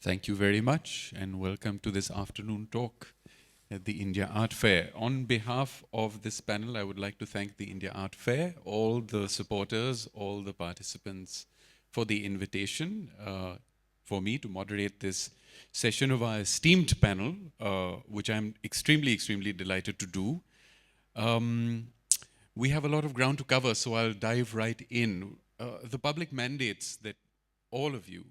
Thank you very much, and welcome to this afternoon talk at the India Art Fair. On behalf of this panel, I would like to thank the India Art Fair, all the supporters, all the participants for the invitation for me to moderate this session of our esteemed panel, which I'm extremely delighted to do. We have a lot of ground to cover, so I'll dive right in. The public mandates that all of you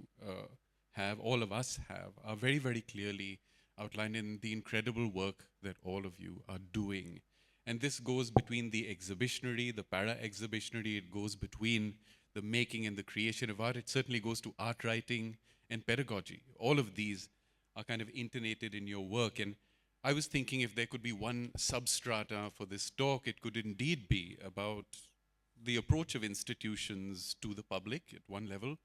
all of us have, are very clearly outlined in the incredible work that all of you are doing. And this goes between the exhibitionary, the para-exhibitionary, it goes between the making and the creation of art. It certainly goes to art writing and pedagogy. All of these are kind of intonated in your work. And I was thinking if there could be one substrata for this talk, it could indeed be about the approach of institutions to the public at one level.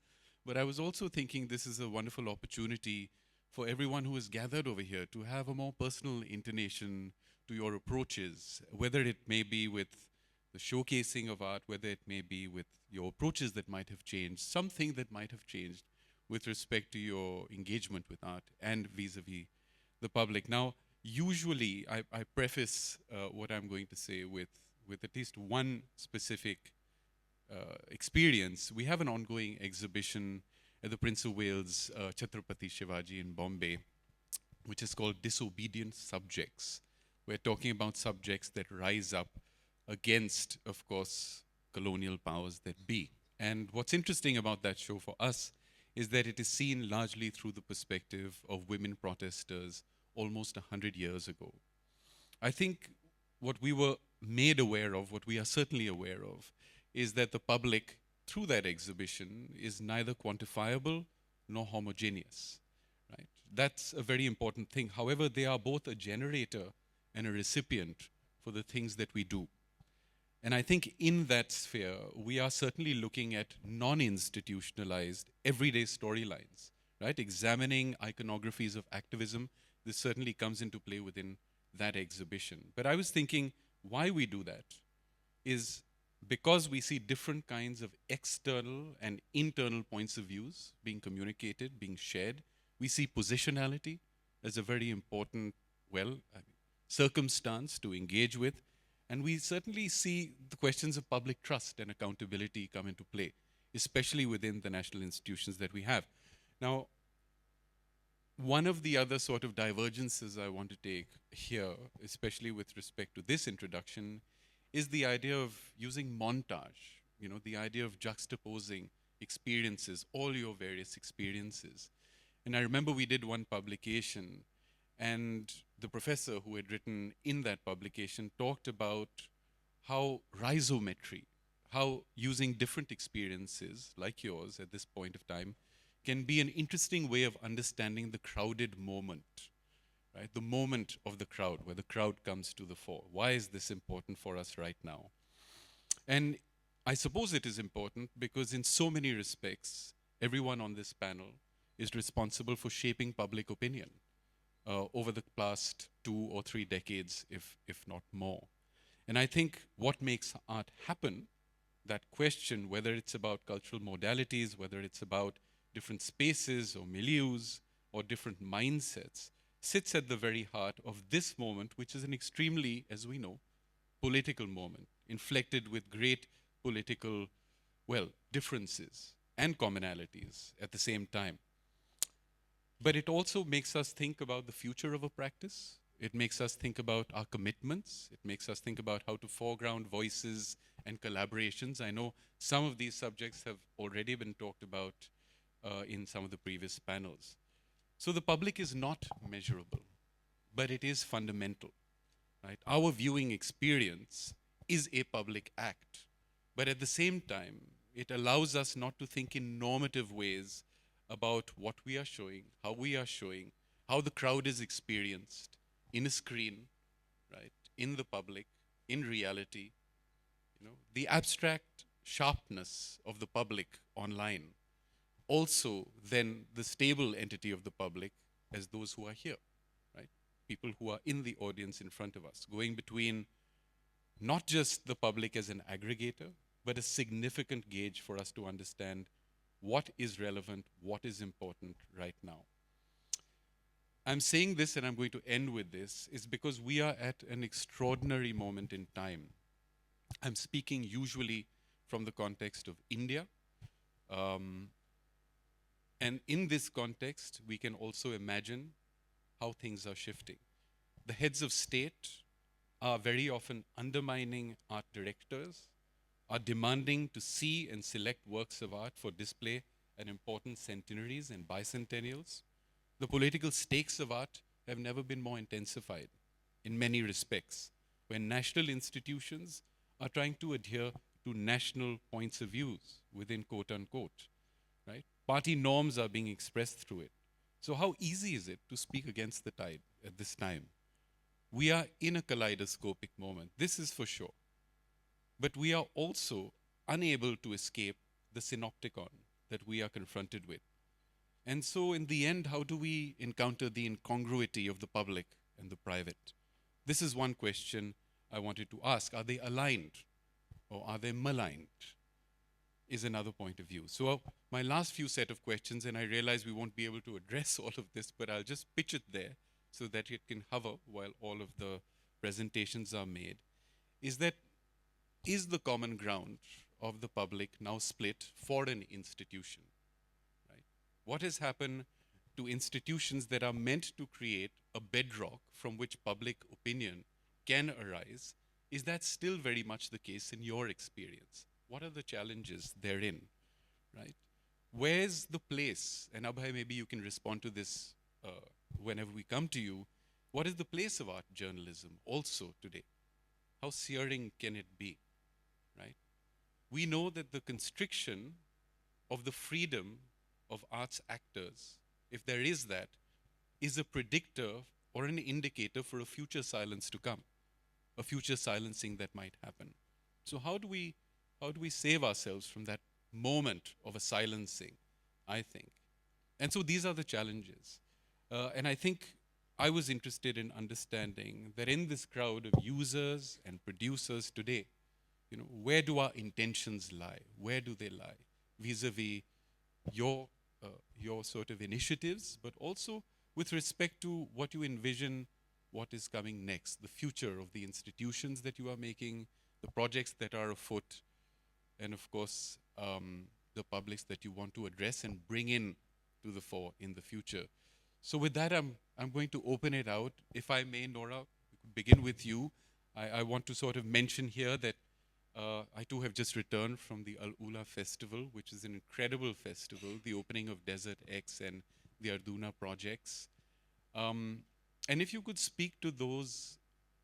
But I was also thinking this is a wonderful opportunity for everyone who is gathered over here to have a more personal intonation to your approaches, whether it may be with the showcasing of art, whether it may be with your approaches that might have changed, something that might have changed with respect to your engagement with art and vis-a-vis the public. Now, usually I preface what I'm going to say with at least one specific experience. We have an ongoing exhibition at the Prince of Wales Chhatrapati Shivaji in Bombay, which is called Disobedient Subjects. We're talking about subjects that rise up against, of course, colonial powers that be. And what's interesting about that show for us is that it is seen largely through the perspective of women protesters almost 100 years ago. I think what we were made aware of, what we are certainly aware of, is that the public, through that exhibition, is neither quantifiable nor homogeneous. Right? That's a very important thing. However, they are both a generator and a recipient for the things that we do. And I think in that sphere, we are certainly looking at non-institutionalized, everyday storylines, right? Examining iconographies of activism, this certainly comes into play within that exhibition. But I was thinking why we do that is because we see different kinds of external and internal points of views being communicated, being shared. We see positionality as a very important, circumstance to engage with. And we certainly see the questions of public trust and accountability come into play, especially within the national institutions that we have. Now, one of the other sort of divergences I want to take here, especially with respect to this introduction, is the idea of using montage, the idea of juxtaposing experiences, all your various experiences. And I remember we did one publication, and the professor who had written in that publication talked about how rhizometry, how using different experiences like yours at this point of time can be an interesting way of understanding the crowded moment. Right? The moment of the crowd, where the crowd comes to the fore. Why is this important for us right now? And I suppose it is important because in so many respects, everyone on this panel is responsible for shaping public opinion over the past 2 or 3 decades, if not more. And I think what makes art happen, that question, whether it's about cultural modalities, whether it's about different spaces or milieus or different mindsets, sits at the very heart of this moment, which is an extremely, as we know, political moment, inflected with great political, differences and commonalities at the same time. But it also makes us think about the future of a practice. It makes us think about our commitments. It makes us think about how to foreground voices and collaborations. I know some of these subjects have already been talked about in some of the previous panels. So the public is not measurable, but it is fundamental. Right? Our viewing experience is a public act, but at the same time, it allows us not to think in normative ways about what we are showing, how the crowd is experienced in a screen, right, in the public, in reality. The abstract sharpness of the public online, also then the stable entity of the public as those who are here, right? People who are in the audience in front of us, going between not just the public as an aggregator, but a significant gauge for us to understand what is relevant, what is important right now. I'm saying this and I'm going to end with this is because we are at an extraordinary moment in time. I'm speaking usually from the context of India. Um, and in this context, we can also imagine how things are shifting. The heads of state are very often undermining art directors, are demanding to see and select works of art for display at important centenaries and bicentennials. The political stakes of art have never been more intensified in many respects, when national institutions are trying to adhere to national points of views within quote unquote, right? Party norms are being expressed through it. So how easy is it to speak against the tide at this time? We are in a kaleidoscopic moment, this is for sure. But we are also unable to escape the synopticon that we are confronted with. And so, in the end, how do we encounter the incongruity of the public and the private? This is one question I wanted to ask. Are they aligned or are they maligned? Is another point of view. So, my last few set of questions, and I realize we won't be able to address all of this, but I'll just pitch it there so that it can hover while all of the presentations are made, is that is the common ground of the public now split for an institution? Right? What has happened to institutions that are meant to create a bedrock from which public opinion can arise? Is that still very much the case in your experience? What are the challenges therein? Right? Where's the place? And Abhay, maybe you can respond to this whenever we come to you. What is the place of art journalism also today? How searing can it be? Right? We know that the constriction of the freedom of arts actors, if there is that, is a predictor or an indicator for a future silence to come, a future silencing that might happen. So how do we save ourselves from that moment of a silencing, I think? And so these are the challenges. And I think I was interested in understanding that in this crowd of users and producers today, where do our intentions lie? Where do they lie? Vis-a-vis your sort of initiatives, but also with respect to what you envision, what is coming next, the future of the institutions that you are making, the projects that are afoot, and of course, the publics that you want to address and bring in to the fore in the future. So with that, I'm going to open it out. If I may, Nora, we could begin with you. I want to sort of mention here that I too have just returned from the Al Ula Festival, which is an incredible festival, the opening of Desert X and the Arduna projects. And if you could speak to those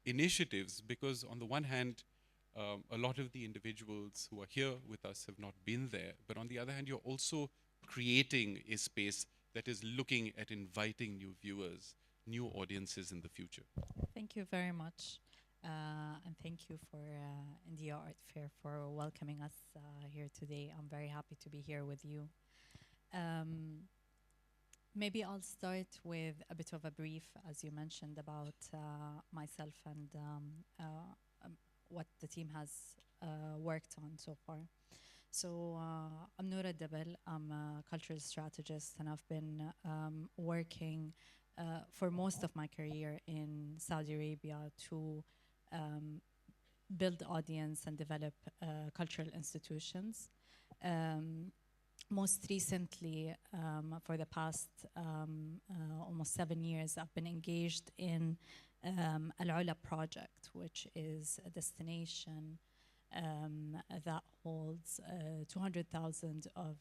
initiatives, because on the one hand, a lot of the individuals who are here with us have not been there, but on the other hand, you're also creating a space that is looking at inviting new viewers, new audiences in the future. Thank you very much. And thank you for India Art Fair for welcoming us here today. I'm very happy to be here with you. Maybe I'll start with a bit of a brief, as you mentioned, about myself and what the team has worked on so far. So I'm Nora Aldabal. I'm a cultural strategist, and I've been working for most of my career in Saudi Arabia to build audience and develop cultural institutions. Most recently, for the past almost 7 years, I've been engaged in Al Ula project, which is a destination that holds 200,000 of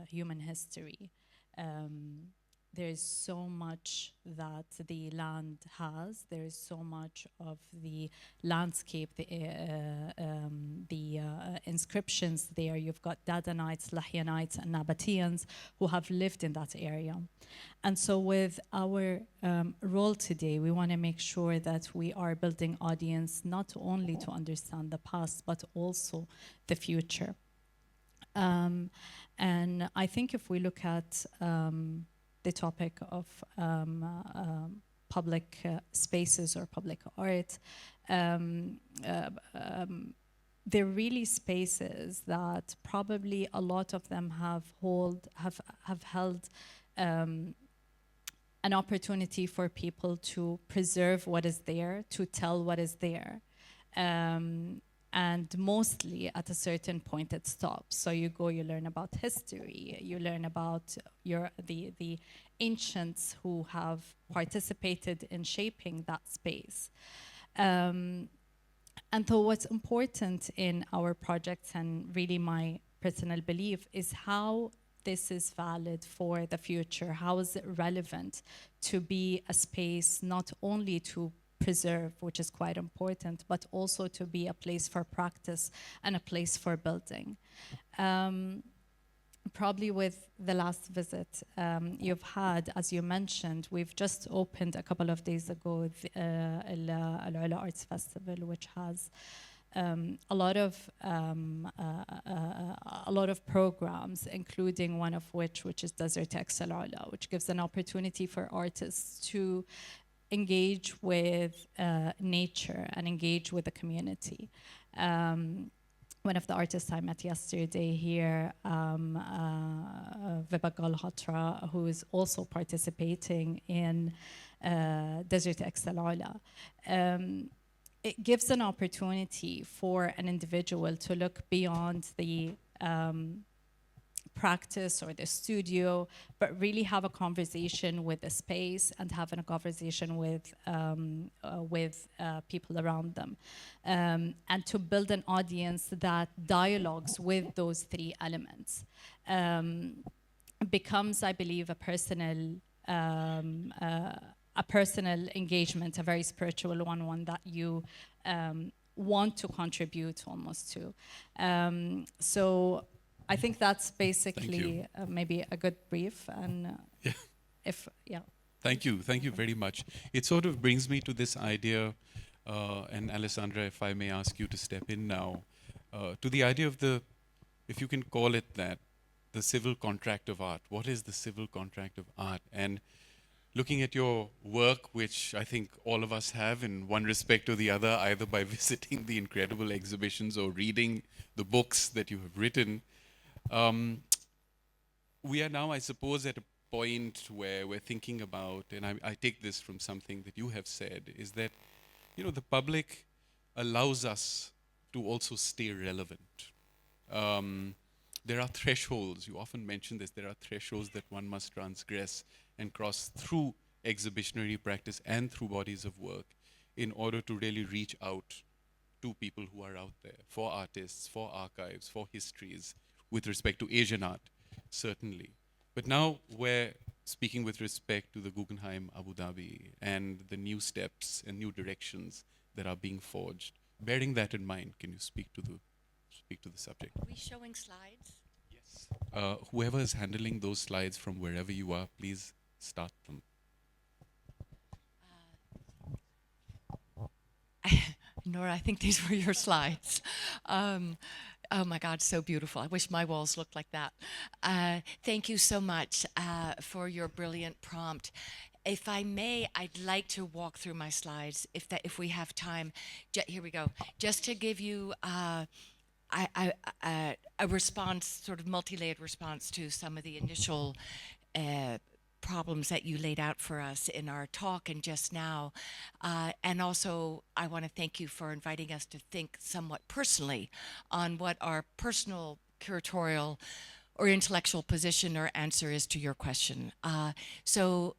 human history. There is so much that the land has. There is so much of the landscape, the inscriptions there. You've got Dadanites, Lahyanites, and Nabateans who have lived in that area. And so with our role today, we want to make sure that we are building audience not only to understand the past, but also the future. And I think if we look at the topic of public spaces or public art, they're really spaces that probably a lot of them have held an opportunity for people to preserve what is there, to tell what is there. And mostly at a certain point it stops. So you go, you learn about history, you learn about the ancients who have participated in shaping that space. And so what's important in our projects, and really my personal belief, is how this is valid for the future. How is it relevant to be a space not only to preserve, which is quite important, but also to be a place for practice and a place for building. Probably with the last visit you've had, as you mentioned, we've just opened a couple of days ago the Al-Ula Arts Festival, which has a lot of programs, including one of which is Desert X Al-Ula, which gives an opportunity for artists to engage with nature and engage with the community. One of the artists I met yesterday here, Vibha Galhotra, who is also participating in Desert X Al-Ula. It gives an opportunity for an individual to look beyond the practice or the studio, but really have a conversation with the space and having a conversation with people around them, and to build an audience that dialogues with those three elements. Becomes, I believe, a personal engagement, a very spiritual one that you want to contribute almost to. So I think that's basically maybe a good brief. And Thank you very much. It sort of brings me to this idea, and Alessandra, if I may ask you to step in now, to the idea of the, if you can call it that, the civil contract of art. What is the civil contract of art? And looking at your work, which I think all of us have in one respect or the other, either by visiting the incredible exhibitions or reading the books that you have written, we are now, I suppose, at a point where we're thinking about, and I take this from something that you have said, is that, you know, the public allows us to also stay relevant. There are thresholds, you often mention this, there are thresholds that one must transgress and cross through exhibitionary practice and through bodies of work in order to really reach out to people who are out there, for artists, for archives, for histories, with respect to Asian art, certainly. But now we're speaking with respect to the Guggenheim Abu Dhabi and the new steps and new directions that are being forged. Bearing that in mind, can you speak to the subject? Are we showing slides? Yes. Whoever is handling those slides from wherever you are, please start them. Nora, I think these were your slides. Oh my God, so beautiful. I wish my walls looked like that. Thank you so much for your brilliant prompt. If I may, I'd like to walk through my slides if we have time. Here we go. Just to give you a response, sort of multi-layered response to some of the initial problems that you laid out for us in our talk and just now. And also, I want to thank you for inviting us to think somewhat personally on what our personal curatorial or intellectual position or answer is to your question. So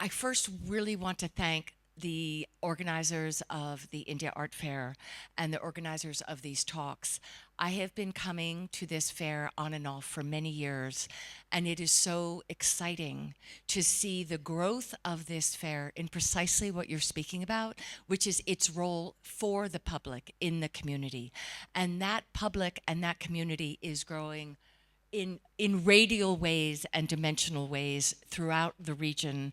I first really want to thank the organizers of the India Art Fair and the organizers of these talks. I have been coming to this fair on and off for many years, and it is so exciting to see the growth of this fair in precisely what you're speaking about, which is its role for the public in the community. And that public and that community is growing in radial ways and dimensional ways throughout the region,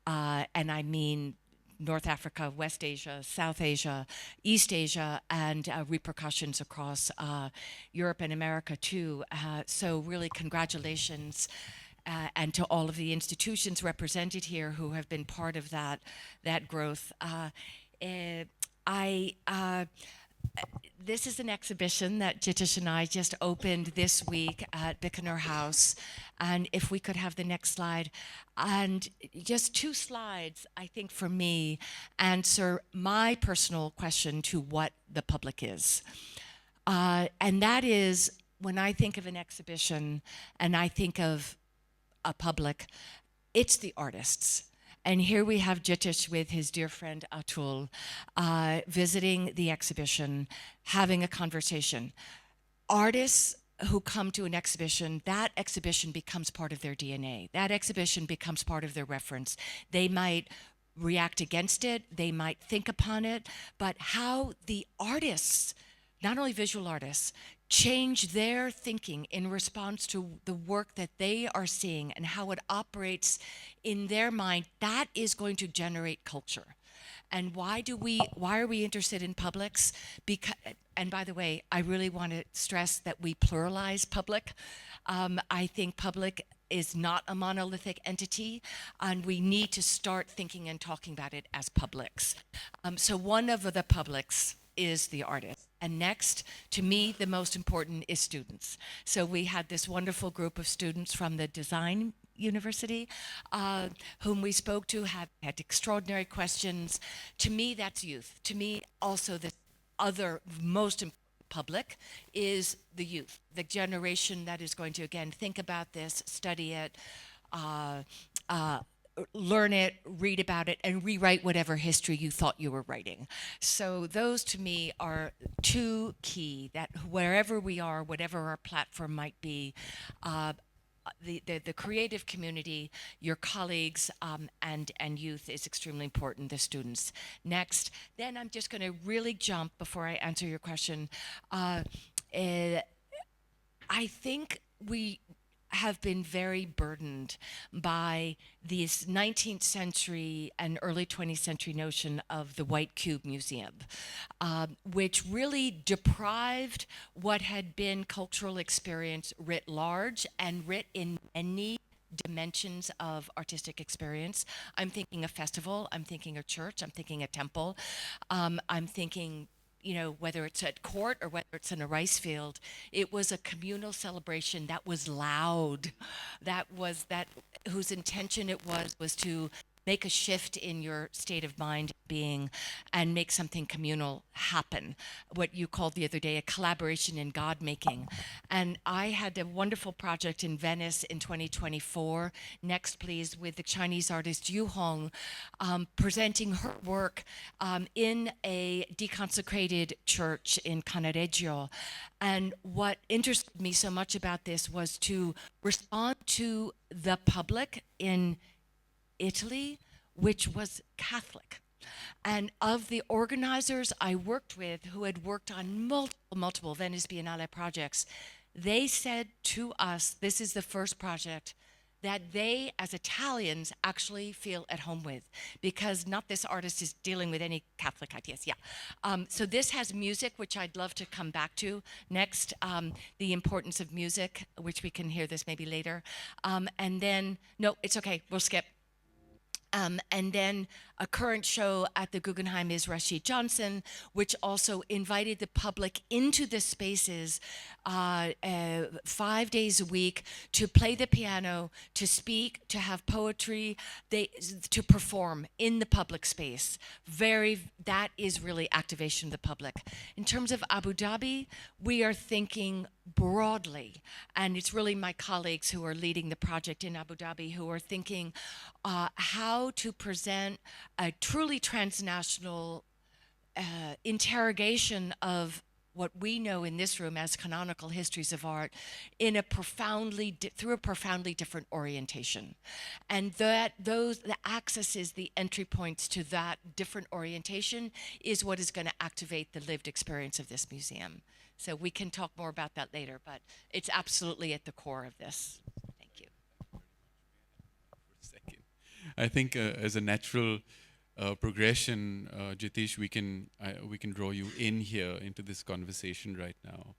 and I mean North Africa, West Asia, South Asia, East Asia, and repercussions across Europe and America too. So really congratulations and to all of the institutions represented here who have been part of that growth. This is an exhibition that Jitish and I just opened this week at Bikaner House, And if we could have the next slide. And just 2 slides, I think for me, answer my personal question to what the public is. And that is, when I think of an exhibition and I think of a public, it's the artists. And here we have Jitish with his dear friend Atul visiting the exhibition, having a conversation. Artists who come to an exhibition, that exhibition becomes part of their DNA. That exhibition becomes part of their reference. They might react against it, they might think upon it, but how the artists, not only visual artists, change their thinking in response to the work that they are seeing and how it operates in their mind, that is going to generate culture. And why are we interested in publics? Because, and by the way, I really want to stress that we pluralize public. I think public is not a monolithic entity, and we need to start thinking and talking about it as publics. So one of the publics is the artist. And next, to me, the most important is students. So we had this wonderful group of students from the design university whom we spoke to, had extraordinary questions. To me, that's youth. To me, also, the other most important public is the youth, the generation that is going to, again, think about this, study it, learn it, read about it, and rewrite whatever history you thought you were writing. So those, to me, are 2 key, that wherever we are, whatever our platform might be, the creative community, your colleagues, and youth is extremely important, the students. Next, then I'm just going to really jump before I answer your question. I think we have been very burdened by this 19th century and early 20th century notion of the White Cube Museum, which really deprived what had been cultural experience writ large and writ in many dimensions of artistic experience. I'm thinking a festival, I'm thinking a church, I'm thinking a temple, I'm thinking, whether it's at court or whether it's in a rice field, it was a communal celebration that was loud, whose intention it was to make a shift in your state of mind being and make something communal happen. What you called the other day a collaboration in God making. And I had a wonderful project in Venice in 2024, next please, with the Chinese artist Yu Hong, presenting her work in a deconsecrated church in Cannaregio. And what interested me so much about this was to respond to the public in Italy, which was Catholic. And of the organizers I worked with who had worked on multiple Venice Biennale projects, they said to us, this is the first project that they, as Italians, actually feel at home with, because not this artist is dealing with any Catholic ideas. So this has music, which I'd love to come back to. Next, the importance of music, which we can hear this maybe later. And then, no, it's okay, we'll skip. And then a current show at the Guggenheim is Rashid Johnson, which also invited the public into the spaces 5 days a week to play the piano, to speak, to have poetry, to perform in the public space. That is really activation of the public. In terms of Abu Dhabi, we are thinking broadly, and it's really my colleagues who are leading the project in Abu Dhabi who are thinking how to present a truly transnational interrogation of what we know in this room as canonical histories of art in a through a profoundly different orientation. And the accesses, the entry points to that different orientation is what is going to activate the lived experience of this museum. So we can talk more about that later, but it's absolutely at the core of this. Thank you. I think as a natural progression, Jitish, we can draw you in here into this conversation right now.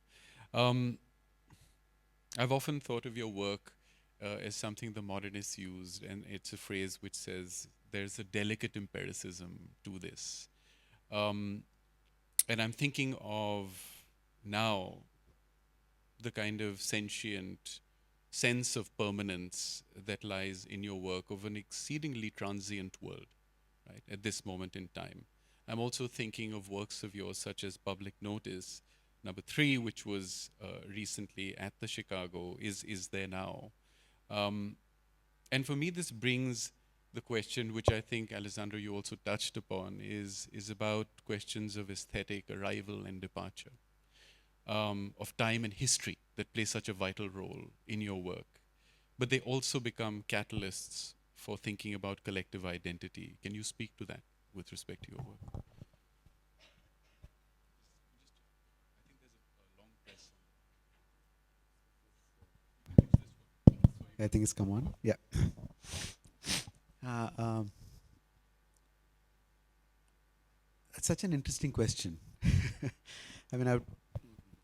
I've often thought of your work as something the modernists used, and it's a phrase which says there's a delicate empiricism to this. And I'm thinking of now the kind of sentient sense of permanence that lies in your work of an exceedingly transient world, right, at this moment in time. I'm also thinking of works of yours such as Public Notice, number 3, which was recently at the Chicago, is there now. Um, and for me, this brings the question, which I think, Alessandro, you also touched upon, is about questions of aesthetic, arrival and departure, of time and history that play such a vital role in your work. But they also become catalysts for thinking about collective identity. Can you speak to that with respect to your work? I think it's come on. Yeah. Uh, um, that's such an interesting question. I mean, I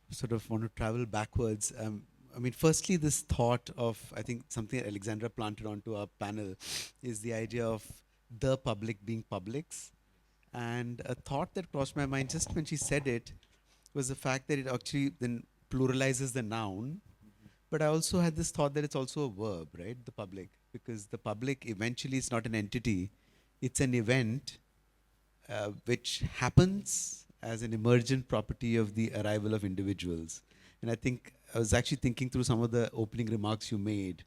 sort of want to travel backwards. I mean, firstly, this thought of, I think something that Alexandra planted onto our panel is the idea of the public being publics. And a thought that crossed my mind just when she said it was the fact that it actually then pluralizes the noun. But I also had this thought that it's also a verb, right? The public. Because the public eventually is not an entity, it's an event which happens as an emergent property of the arrival of individuals. And I think I was actually thinking through some of the opening remarks you made,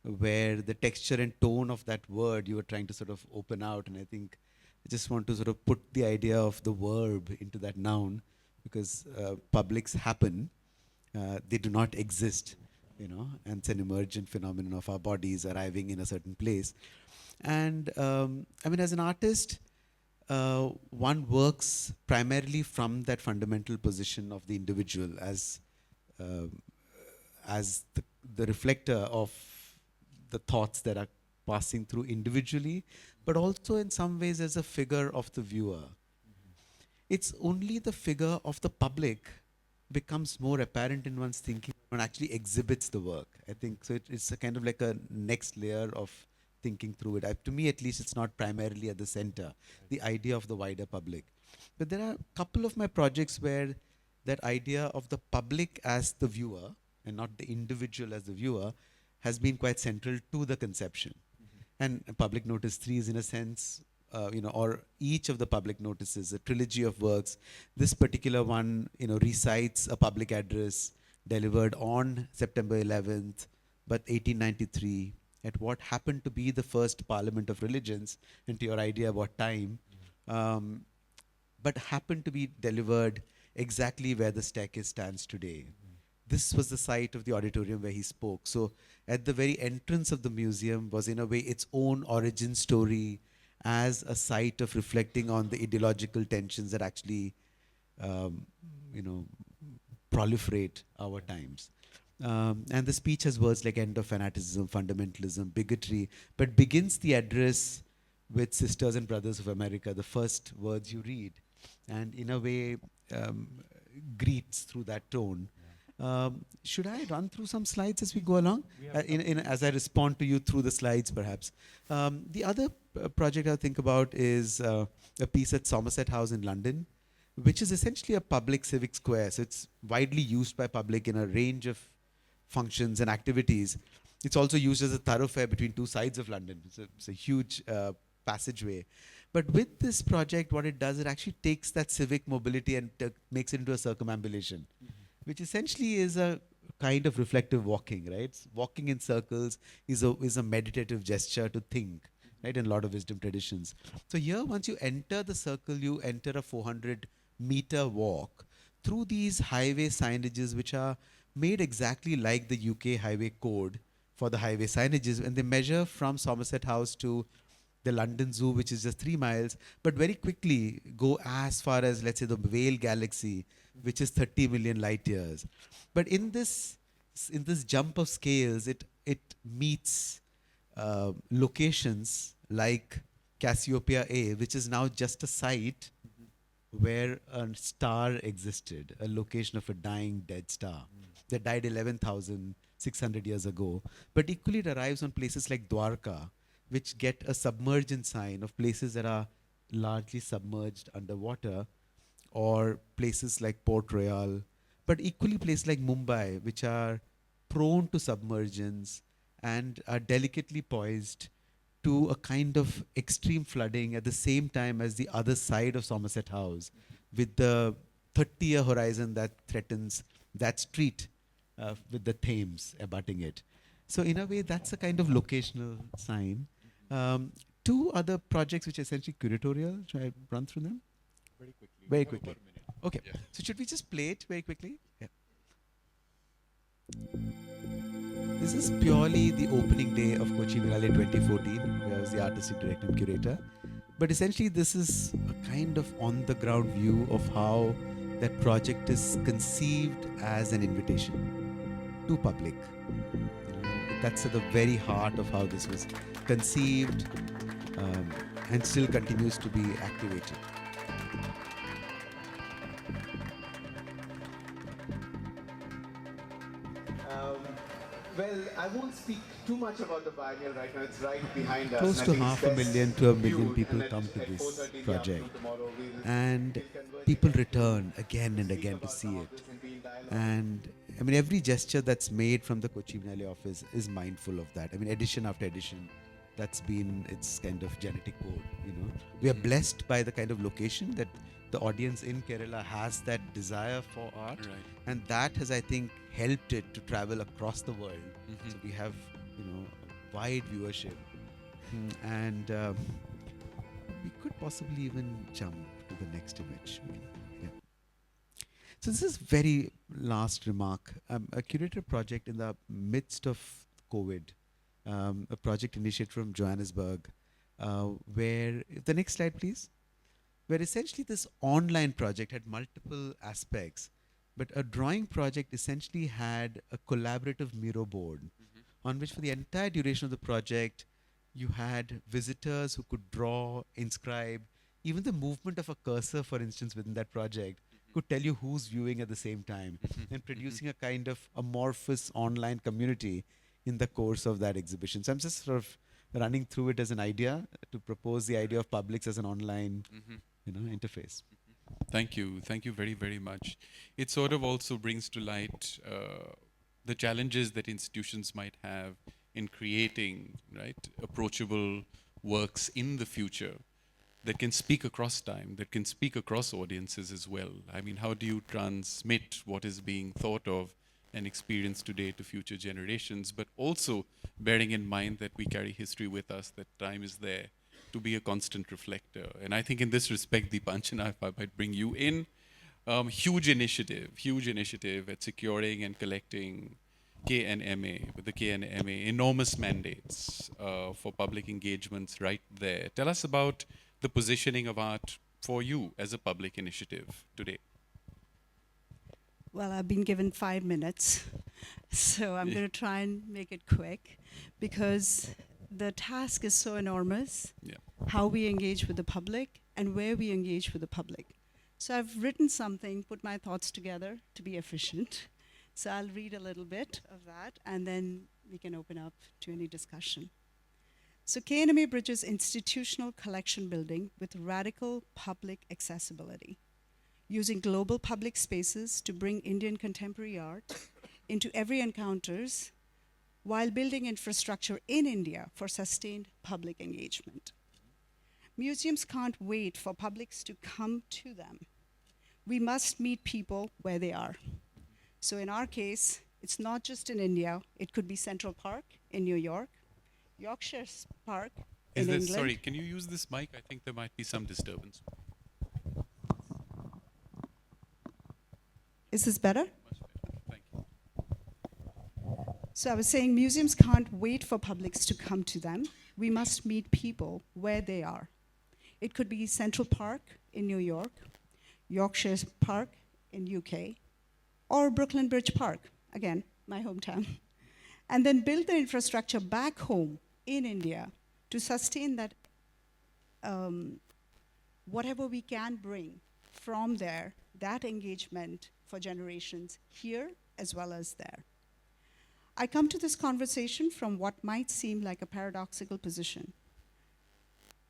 where the texture and tone of that word you were trying to sort of open out. And I think I just want to sort of put the idea of the verb into that noun, because publics happen, they do not exist, you know, and it's an emergent phenomenon of our bodies arriving in a certain place. And I mean, as an artist, one works primarily from that fundamental position of the individual uh, as the reflector of the thoughts that are passing through individually, but also in some ways as a figure of the viewer. It's only the figure of the public becomes more apparent in one's thinking when one actually exhibits the work. I think so. It's a kind of like a next layer of thinking through it. To me, at least, it's not primarily at the center, the idea of the wider public. But there are a couple of my projects where that idea of the public as the viewer and not the individual as the viewer has been quite central to the conception. And Public Notice 3 is, in a sense, you know, or each of the public notices, a trilogy of works. This particular one, you know, recites a public address delivered on September 11th, but 1893, at what happened to be the first Parliament of Religions, and to your idea about time, but happened to be delivered exactly where the staircase stands today. This was the site of the auditorium where he spoke. So at the very entrance of the museum was, in a way, its own origin story as a site of reflecting on the ideological tensions that actually, you know, proliferate our times. And the speech has words like end of fanaticism, fundamentalism, bigotry, but begins the address with Sisters and Brothers of America, the first words you read, and in a way greets through that tone. Should I run through some slides as we go along? As I respond to you through the slides, perhaps. The other project I think about is a piece at Somerset House in London, which is essentially a public civic square. So it's widely used by public in a range of functions and activities. It's also used as a thoroughfare between two sides of London. It's a huge passageway. But with this project, what it does, it actually takes that civic mobility and makes it into a circumambulation, which essentially is a kind of reflective walking, right? Walking in circles is a meditative gesture to think, right? In a lot of wisdom traditions. So here, once you enter the circle, you enter a 400-meter walk through these highway signages, which are made exactly like the UK highway code for the highway signages, and they measure from Somerset House to the London Zoo, which is just 3 miles, but very quickly go as far as, let's say, the Vale Galaxy, which is 30 million light years. But in this jump of scales, it meets locations like Cassiopeia A, which is now just a site where a star existed, a location of a dying dead star that died 11,600 years ago. But equally, it arrives on places like Dwarka, which get a submergence sign of places that are largely submerged underwater, or places like Port Royal, but equally places like Mumbai, which are prone to submergence and are delicately poised to a kind of extreme flooding at the same time as the other side of Somerset House, with the 30-year horizon that threatens that street with the Thames abutting it. So in a way, that's a kind of locational sign. Two other projects which are essentially curatorial. Should I run through them? Very quickly. Very quickly. Okay. Yeah. So should we just play it very quickly? Yeah. This is purely the opening day of Kochi-Biennale 2014, where I was the artistic director and curator. But essentially, this is a kind of on-the-ground view of how that project is conceived as an invitation to public. That's at the very heart of how this was conceived and still continues to be activated. Well, I won't speak too much about the biennial right now. It's right behind us. Close and to I think it's 500,000 best to 1 million viewed, people and come at to this 4:30 in the project. afternoon tomorrow, And we'll converge people again return to again and speak again to about see some of it. this and be in dialogue. And I mean, every gesture that's made from the Kochi-Biennale office is mindful of that. I mean, edition after edition, that's been its kind of genetic code, you know. We are blessed by the kind of location that the audience in Kerala has that desire for art. Right. And that has, I think, helped it to travel across the world. So we have, you know, a wide viewership. And we could possibly even jump to the next image. Yeah. So this is very last remark. A curator project in the midst of COVID, a project initiated from Johannesburg, where, the next slide please, where essentially this online project had multiple aspects, but a drawing project essentially had a collaborative Miro board on which for the entire duration of the project, you had visitors who could draw, inscribe, even the movement of a cursor, for instance, within that project could tell you who's viewing at the same time and producing a kind of amorphous online community in the course of that exhibition. So I'm just sort of running through it as an idea to propose the idea of Publix as an online, you know, interface. Thank you. Thank you very, very much. It sort of also brings to light the challenges that institutions might have in creating, right, approachable works in the future that can speak across time, that can speak across audiences as well. I mean, how do you transmit what is being thought of and experienced today to future generations, but also bearing in mind that we carry history with us, that time is there to be a constant reflector. And I think in this respect, Deepanjana, if I might bring you in, huge initiative at securing and collecting KNMA, with the KNMA, enormous mandates for public engagements right there. Tell us about the positioning of art for you as a public initiative today. Well, I've been given 5 minutes, so I'm going to try and make it quick because the task is so enormous, how we engage with the public and where we engage with the public. So I've written something, put my thoughts together to be efficient. So I'll read a little bit of that and then we can open up to any discussion. So KNMA bridges institutional collection building with radical public accessibility, using global public spaces to bring Indian contemporary art into every encounters while building infrastructure in India for sustained public engagement. Museums can't wait for publics to come to them. We must meet people where they are. So in our case, it's not just in India. It could be Central Park in New York, Yorkshire Park in England. Sorry, can you use this mic? I think there might be some disturbance. Is this better? Much better. Thank you. So I was saying museums can't wait for publics to come to them. We must meet people where they are. It could be Central Park in New York, Yorkshire Park in UK, or Brooklyn Bridge Park, again, my hometown. And then build the infrastructure back home in India to sustain that, whatever we can bring from there, that engagement for generations here as well as there. I come to this conversation from what might seem like a paradoxical position.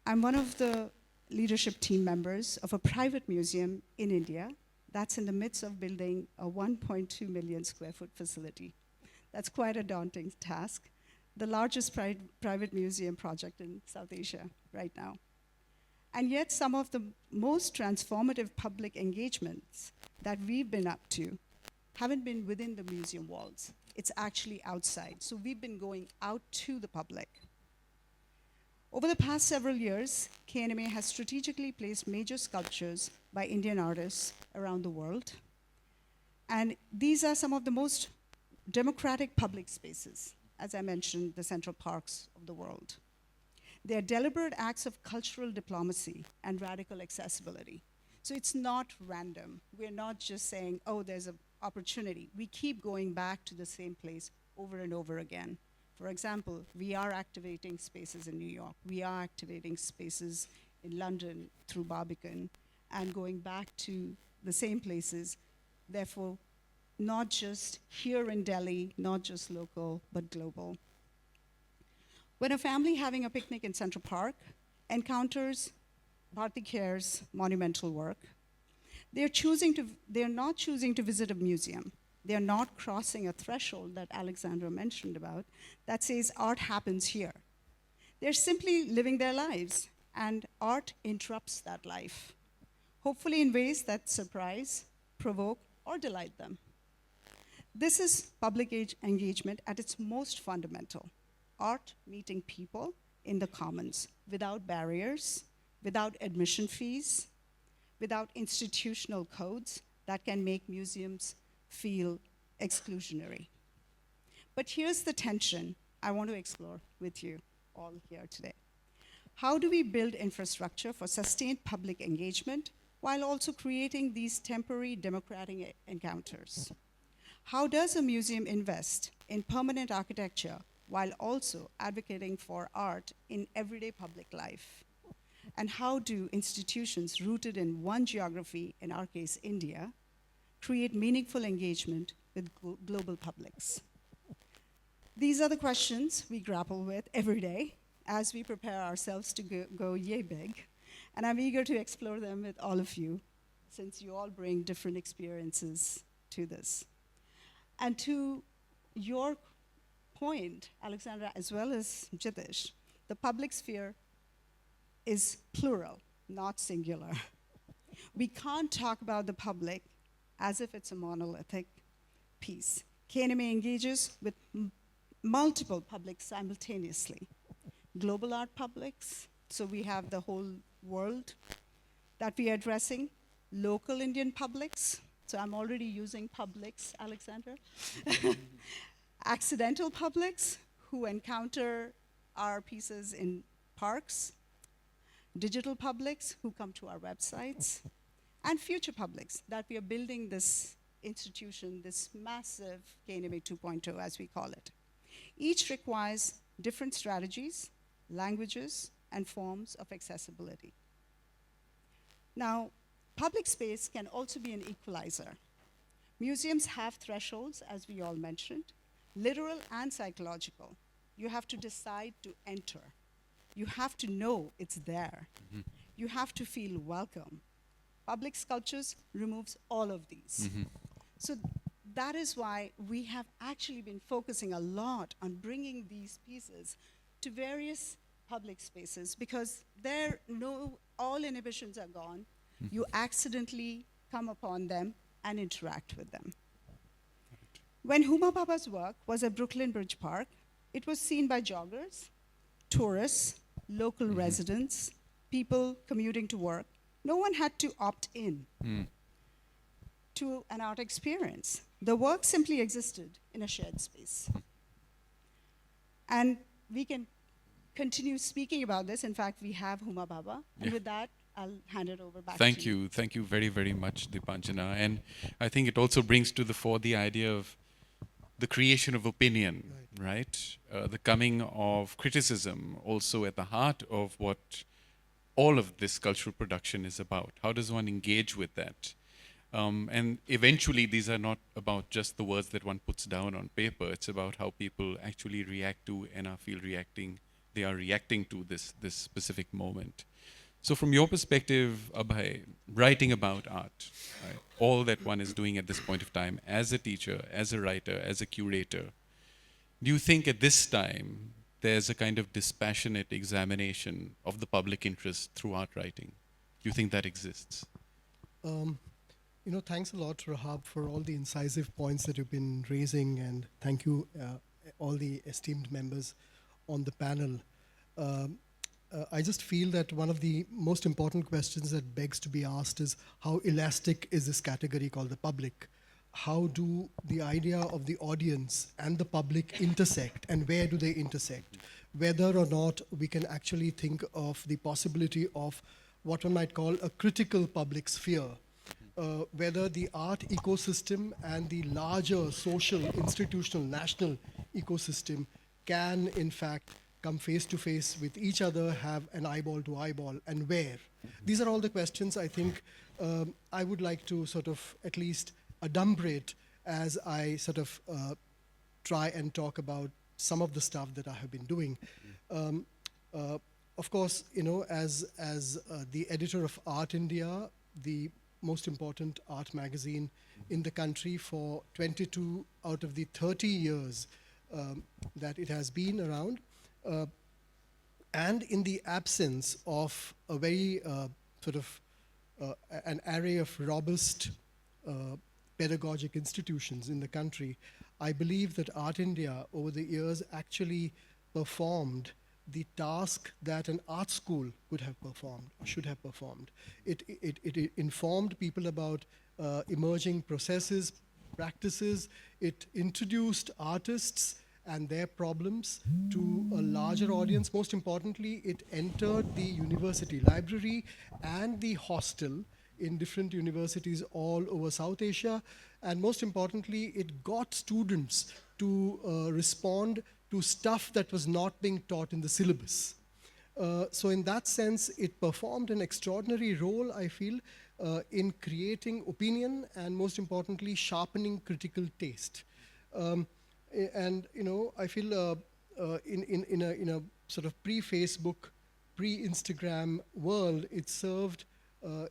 I'm one of the leadership team members of a private museum in India that's in the midst of building a 1.2 million square foot facility. That's quite a daunting task. The largest private museum project in South Asia right now. And yet some of the most transformative public engagements that we've been up to haven't been within the museum walls. It's actually outside. So we've been going out to the public. Over the past several years, KNMA has strategically placed major sculptures by Indian artists around the world. And these are some of the most democratic public spaces, as I mentioned, the central parks of the world. They are deliberate acts of cultural diplomacy and radical accessibility. So it's not random. We're not just saying, oh, there's an opportunity. We keep going back to the same place over and over again. For example, we are activating spaces in New York. We are activating spaces in London through Barbican and going back to the same places. Therefore, not just here in Delhi, not just local, but global. When a family having a picnic in Central Park encounters Bharti Khair's monumental work, they're not choosing to visit a museum. They're not crossing a threshold that Alexandra mentioned about that says art happens here. They're simply living their lives, and art interrupts that life, hopefully in ways that surprise, provoke, or delight them. This is public engagement at its most fundamental. Art meeting people in the commons without barriers, without admission fees, without institutional codes that can make museums feel exclusionary. But here's the tension I want to explore with you all here today. How do we build infrastructure for sustained public engagement while also creating these temporary democratic encounters? How does a museum invest in permanent architecture while also advocating for art in everyday public life? And how do institutions rooted in one geography, in our case, India, create meaningful engagement with global publics? These are the questions we grapple with every day as we prepare ourselves to go yay big. And I'm eager to explore them with all of you, since you all bring different experiences to this. And to your point, Alexandra, as well as Jitish, the public sphere is plural, not singular. We can't talk about the public as if it's a monolithic piece. KNMA engages with multiple publics simultaneously. Global art publics, so we have the whole world that we are addressing. Local Indian publics, so I'm already using publics, Alexandra. Accidental publics who encounter our pieces in parks. Digital publics who come to our websites. And future publics that we are building this institution, this massive KNMA 2.0 as we call it. Each requires different strategies, languages, and forms of accessibility. Now, public space can also be an equalizer. Museums have thresholds, as we all mentioned, literal and psychological. You have to decide to enter. You have to know it's there. Mm-hmm. You have to feel welcome. Public sculptures removes all of these. Mm-hmm. So that is why we have actually been focusing a lot on bringing these pieces to various public spaces, because all inhibitions are gone. Mm-hmm. You accidentally come upon them and interact with them. Right. When Huma Baba's work was at Brooklyn Bridge Park, it was seen by joggers, tourists, local residents, people commuting to work. No one had to opt in to an art experience. The work simply existed in a shared space. And we can continue speaking about this. In fact, we have Huma Baba. And with that, I'll hand it over back to you. Thank you very, very much, Deepanjana. And I think it also brings to the fore the idea of the creation of opinion, right? The coming of criticism, also at the heart of what all of this cultural production is about. How does one engage with that? And eventually, these are not about just the words that one puts down on paper. It's about how people actually react to and they are reacting to this specific moment. So from your perspective, Abhay, writing about art, right, all that one is doing at this point of time as a teacher, as a writer, as a curator, Do you think at this time there's a kind of dispassionate examination of the public interest through art writing? Do you think that exists? Thanks a lot, Rahaab, for all the incisive points that you've been raising, and thank you, all the esteemed members on the panel. I just feel that one of the most important questions that begs to be asked is how elastic is this category called the public? How do the idea of the audience and the public intersect, and where do they intersect? Whether or not we can actually think of the possibility of what one might call a critical public sphere, whether the art ecosystem and the larger social, institutional, national ecosystem can, in fact, come face to face with each other, have an eyeball to eyeball, and where? These are all the questions I think I would like to sort of at least adumbrate as I sort of try and talk about some of the stuff that I have been doing. Of course, as the editor of Art India, the most important art magazine in the country for 22 out of the 30 years that it has been around, and in the absence of a very an array of robust pedagogic institutions in the country, I believe that Art India over the years actually performed the task that an art school could have performed or should have performed. It informed people about emerging processes, practices. It introduced artists and their problems to a larger audience. Most importantly, it entered the university library and the hostel in different universities all over South Asia. And most importantly, it got students to respond to stuff that was not being taught in the syllabus. So in that sense, it performed an extraordinary role, I feel, in creating opinion and, most importantly, sharpening critical taste. And I feel in a sort of pre-Facebook, pre-Instagram world, it served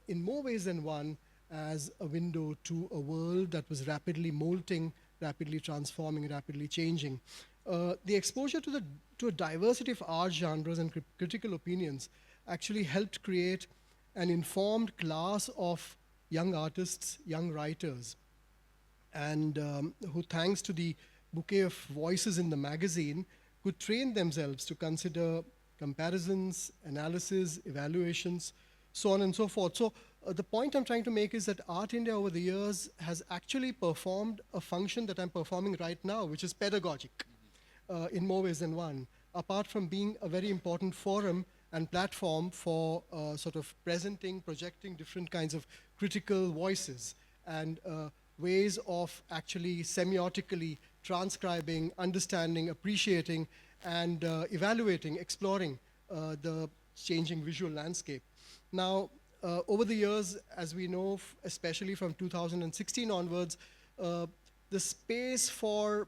in more ways than one as a window to a world that was rapidly molting, rapidly transforming, rapidly changing. The exposure to a diversity of art genres and critical opinions actually helped create an informed class of young artists, young writers, and who, thanks to the bouquet of voices in the magazine, could train themselves to consider comparisons, analysis, evaluations, so on and so forth. So the point I'm trying to make is that Art India over the years has actually performed a function that I'm performing right now, which is pedagogic in more ways than one, apart from being a very important forum and platform for sort of presenting, projecting different kinds of critical voices and ways of actually semiotically transcribing, understanding, appreciating, and evaluating, exploring the changing visual landscape. Now, over the years, as we know, especially from 2016 onwards, the space for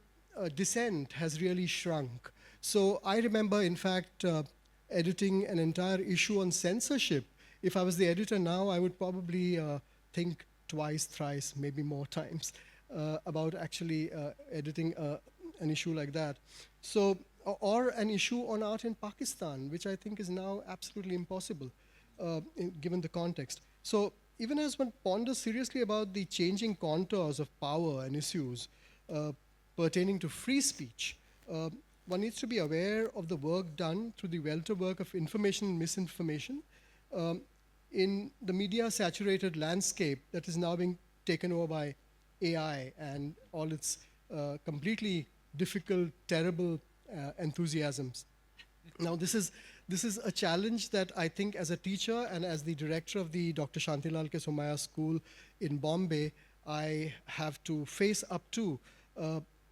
dissent has really shrunk. So I remember, in fact, editing an entire issue on censorship. If I was the editor now, I would probably think twice, thrice, maybe more times about actually editing an issue like that. So, or an issue on art in Pakistan, which I think is now absolutely impossible given the context. So even as one ponders seriously about the changing contours of power and issues pertaining to free speech, one needs to be aware of the work done through the welter work of information and misinformation in the media-saturated landscape that is now being taken over by AI and all its completely difficult, terrible enthusiasms. Now, this is a challenge that I think, as a teacher and as the director of the Dr. Shantilal K. Somaiya School in Bombay, I have to face up to,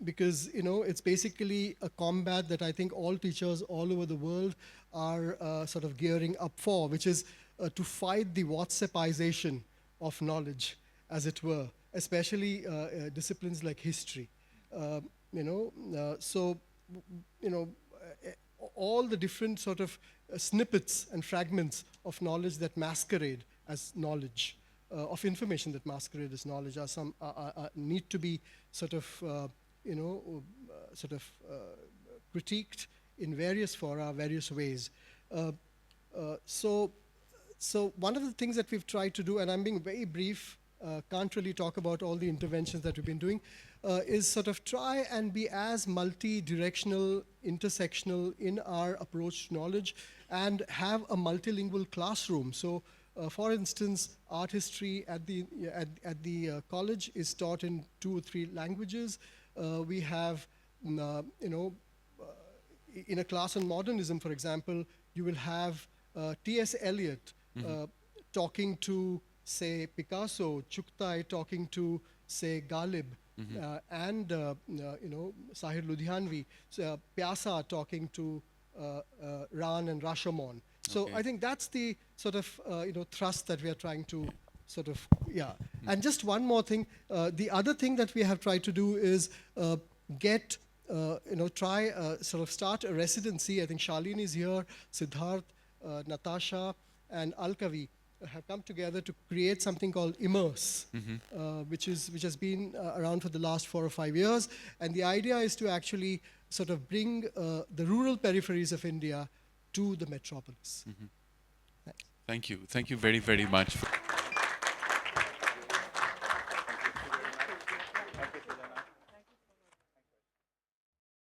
because it's basically a combat that I think all teachers all over the world are sort of gearing up for, which is to fight the WhatsAppization of knowledge, as it were, especially disciplines like history. All the different sort of snippets and fragments of knowledge that masquerade as knowledge, of information that masquerade as knowledge, need to be sort of critiqued in various fora, various ways. So one of the things that we've tried to do, and I'm being very brief, can't really talk about all the interventions that we've been doing, is sort of try and be as multi-directional, intersectional in our approach to knowledge, and have a multilingual classroom. So, for instance, art history at the college is taught in 2 or 3 languages. We have, in a class on modernism, for example, you will have T.S. Eliot talking to, say, Picasso, Chugtai talking to, say, Ghalib, and Sahir Ludhianvi, Pyasa talking to Ran and Rashomon. So I think that's the sort of thrust that we are trying to sort of, And just one more thing, the other thing that we have tried to do is sort of start a residency. I think Charlene is here, Siddharth, Natasha, and Alkazi have come together to create something called Immerse, which has been around for the last 4 or 5 years. And the idea is to actually sort of bring the rural peripheries of India to the metropolis. Thank you. Thank you very, very much.